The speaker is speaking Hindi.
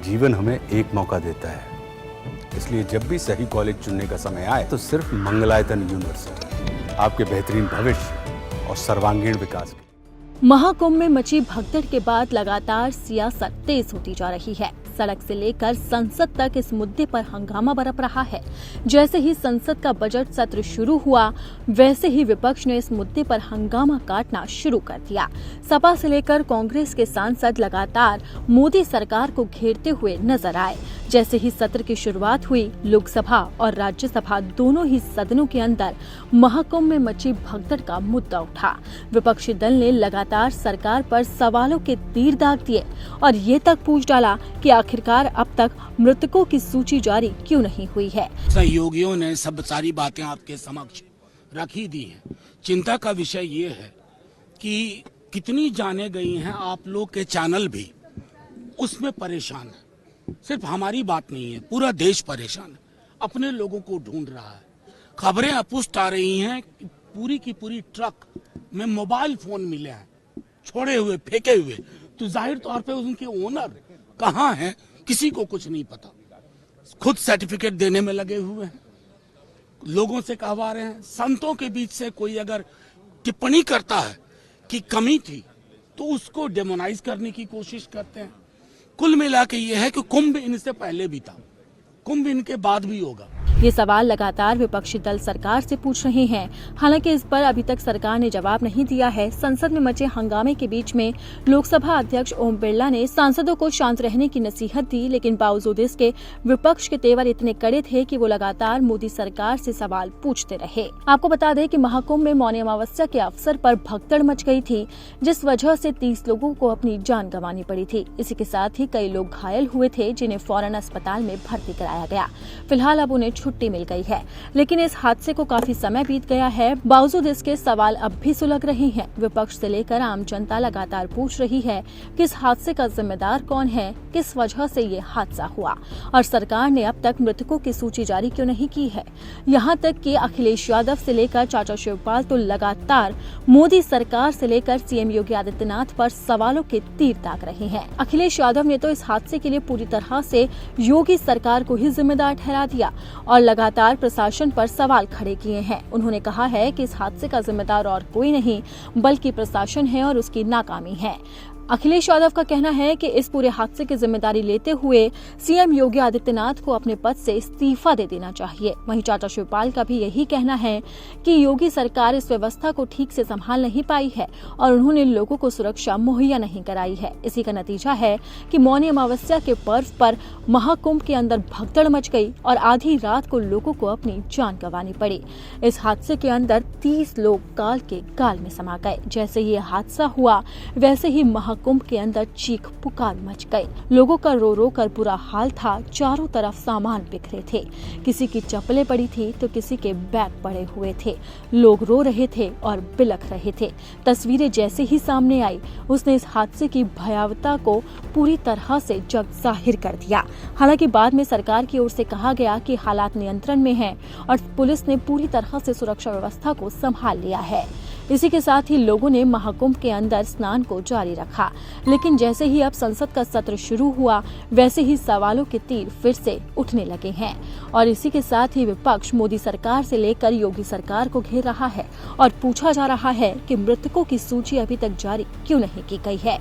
जीवन हमें एक मौका देता है, इसलिए जब भी सही कॉलेज चुनने का समय आए तो सिर्फ मंगलायतन यूनिवर्सिटी आपके बेहतरीन भविष्य और सर्वांगीण विकास के। महाकुंभ में मची भगदड़ के बाद लगातार सियासत तेज होती जा रही है। सड़क से लेकर संसद तक इस मुद्दे पर हंगामा बरप रहा है। जैसे ही संसद का बजट सत्र शुरू हुआ, वैसे ही विपक्ष ने इस मुद्दे पर हंगामा काटना शुरू कर दिया। सपा से लेकर कांग्रेस के सांसद लगातार मोदी सरकार को घेरते हुए नजर आए। जैसे ही सत्र की शुरुआत हुई, लोकसभा और राज्यसभा दोनों ही सदनों के अंदर महाकुंभ में मची भगदड़ का मुद्दा उठा। विपक्षी दल ने लगातार सरकार पर सवालों के तीर दाग दिए और ये तक पूछ डाला कि आखिरकार अब तक मृतकों की सूची जारी क्यों नहीं हुई है। सहयोगियों ने सब सारी बातें आपके समक्ष रख ही दी हैं। चिंता का विषय ये है कि कितनी जाने गई हैं, आप लोग के चैनल भी उसमें परेशान है। सिर्फ हमारी बात नहीं है, पूरा देश परेशान है, अपने लोगों को ढूंढ रहा है। खबरें अपुष्ट आ रही हैं कि पूरी की पूरी ट्रक में मोबाइल फोन मिले हैं, छोड़े हुए, फेंके हुए। तो जाहिर तौर पे उनके ओनर कहाँ हैं, किसी को कुछ नहीं पता। खुद सर्टिफिकेट देने में लगे हुए हैं, लोगों से कहवा रहे हैं। संतों के बीच से कोई अगर टिप्पणी करता है कि कमी थी तो उसको डेमोनाइज करने की कोशिश करते हैं। कुल मिला के ये है कि कुंभ इनसे पहले भी था, कुंभ इनके बाद भी होगा। ये सवाल लगातार विपक्षी दल सरकार से पूछ रहे हैं। हालांकि इस पर अभी तक सरकार ने जवाब नहीं दिया है। संसद में मचे हंगामे के बीच में लोकसभा अध्यक्ष ओम बिरला ने सांसदों को शांत रहने की नसीहत दी, लेकिन बावजूद इसके विपक्ष के तेवर इतने कड़े थे कि वो लगातार मोदी सरकार से सवाल पूछते रहे। आपको बता दें कि महाकुंभ में मौनी अमावस्या के अवसर पर भगदड़ मच गई थी, जिस वजह से 30 लोगों को अपनी जान गंवानी पड़ी थी। इसी के साथ ही कई लोग घायल हुए थे, जिन्हें फौरन अस्पताल में भर्ती कराया गया। फिलहाल अब उन्हें छुट्टी मिल गई है, लेकिन इस हादसे को काफी समय बीत गया है। बावजूद इसके सवाल अब भी सुलग रहे हैं। विपक्ष से लेकर आम जनता लगातार पूछ रही है कि इस हादसे का जिम्मेदार कौन है, किस वजह से ये हादसा हुआ और सरकार ने अब तक मृतकों की सूची जारी क्यों नहीं की है। यहाँ तक कि अखिलेश यादव से लेकर चाचा शिवपाल तो लगातार मोदी सरकार से लेकर सीएम योगी आदित्यनाथ पर सवालों के तीर दाग रहे हैं। अखिलेश यादव ने तो इस हादसे के लिए पूरी तरह से योगी सरकार को ही जिम्मेदार ठहरा दिया और लगातार प्रशासन पर सवाल खड़े किए हैं। उन्होंने कहा है कि इस हादसे का जिम्मेदार और कोई नहीं बल्कि प्रशासन है और उसकी नाकामी है। अखिलेश यादव का कहना है कि इस पूरे हादसे की जिम्मेदारी लेते हुए सीएम योगी आदित्यनाथ को अपने पद से इस्तीफा दे देना चाहिए। वहीं चाचा शिवपाल का भी यही कहना है कि योगी सरकार इस व्यवस्था को ठीक से संभाल नहीं पाई है और उन्होंने लोगों को सुरक्षा मुहैया नहीं कराई है। इसी का नतीजा है कि मौनी अमावस्या के पर्व पर महाकुंभ के अंदर भगदड़ मच गई और आधी रात को लोगों को अपनी जान गंवानी पड़ी। इस हादसे के अंदर 30 लोग काल के गाल में समा गए। जैसे ये हादसा हुआ, वैसे ही कुंभ के अंदर चीख पुकार मच गई। लोगों का रो रो कर बुरा हाल था। चारों तरफ सामान बिखरे थे, किसी की चप्पलें पड़ी थी तो किसी के बैग पड़े हुए थे। लोग रो रहे थे और बिलख रहे थे। तस्वीरें जैसे ही सामने आई, उसने इस हादसे की भयावहता को पूरी तरह से जग जाहिर कर दिया। हालांकि बाद में सरकार की ओर से कहा गया कि हालात नियंत्रण में हैं और पुलिस ने पूरी तरह से सुरक्षा व्यवस्था को संभाल लिया है। इसी के साथ ही लोगों ने महाकुंभ के अंदर स्नान को जारी रखा, लेकिन जैसे ही अब संसद का सत्र शुरू हुआ, वैसे ही सवालों के तीर फिर से उठने लगे हैं और इसी के साथ ही विपक्ष मोदी सरकार से लेकर योगी सरकार को घेर रहा है और पूछा जा रहा है कि मृतकों की सूची अभी तक जारी क्यों नहीं की गई है।